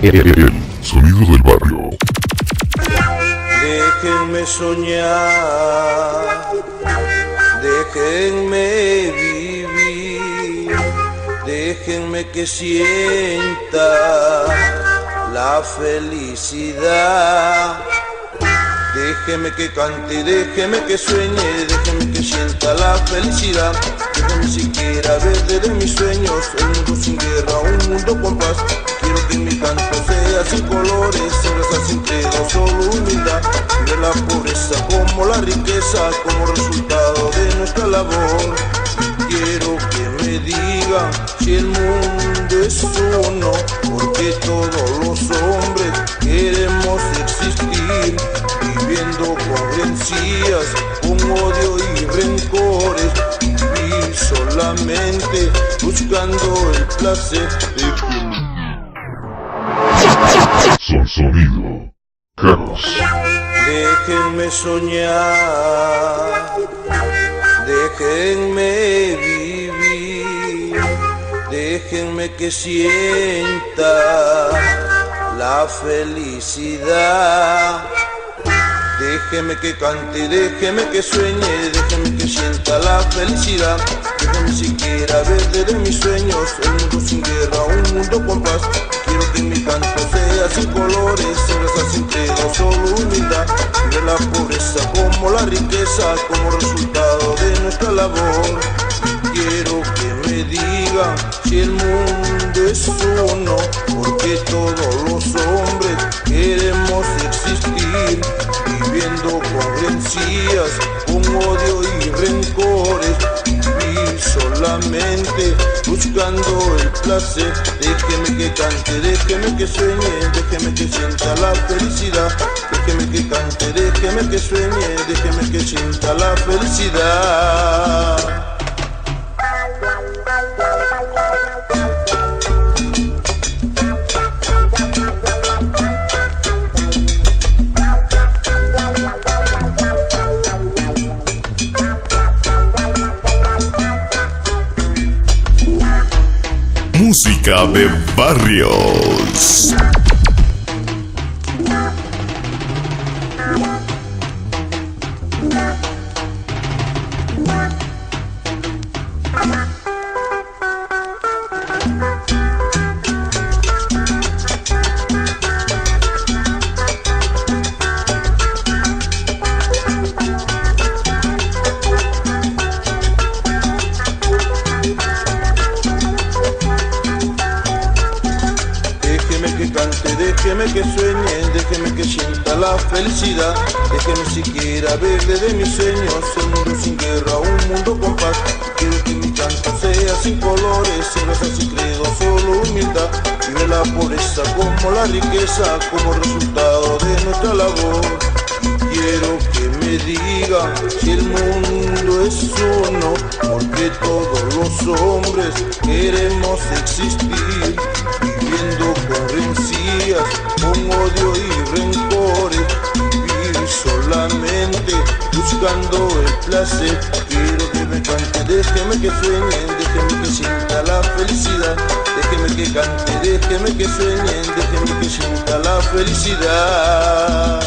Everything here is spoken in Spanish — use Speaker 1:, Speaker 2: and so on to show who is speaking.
Speaker 1: El sonido del barrio.
Speaker 2: Déjenme soñar, déjenme vivir, déjenme que sienta la felicidad. Déjeme que cante, déjeme que sueñe, déjeme que sienta la felicidad. Déjeme siquiera ver desde mis sueños el mundo sin guerra, un mundo con paz. Quiero que mi canto sea sin colores, sin raza, sin credo, solo humildad. Ver la pobreza como la riqueza, como resultado de nuestra labor. Quiero que me digan si el mundo es uno, porque todos los hombres queremos existir, viviendo con rencillas, con odio y rencores, vivir solamente buscando el placer de
Speaker 1: Sonido Carlos.
Speaker 2: Déjenme soñar, déjenme vivir, déjenme que sienta la felicidad. Déjeme que cante, déjeme que sueñe, déjeme que sienta la felicidad. Déjeme siquiera ver desde mis sueños el mundo sin guerra, un mundo con paz. Quiero que mi canto sea sin colores, sin raza, sin credo, solo humildad. Ver la pobreza como la riqueza, como resultado de nuestra labor. Quiero que me digan si el mundo es uno, porque todos los hombres queremos existir, viviendo con rencillas, con odio y rencores, vivir solamente buscando el placer. Déjeme que cante, déjeme que sueñe, déjeme que sienta la felicidad. Déjeme que cante, déjeme que sueñe, déjeme que sienta la felicidad.
Speaker 1: Música de barrios.
Speaker 2: Déjeme que sueñe, déjeme que sienta la felicidad. Déjeme siquiera ver desde mis sueños el mundo sin guerra, un mundo con paz. Quiero que mi canto sea sin colores, sin raza, sin credo, solo humildad. Vive la pobreza como la riqueza, como resultado de nuestra labor. Quiero que me digan si el mundo es uno, porque todos los hombres queremos existir, viviendo con rencillas, con odio y rencores, vivir solamente buscando el placer. Quiero que me cante, déjeme que sueñe, déjeme que sienta la felicidad. Déjeme que cante, déjeme que sueñe, déjeme que sienta la felicidad.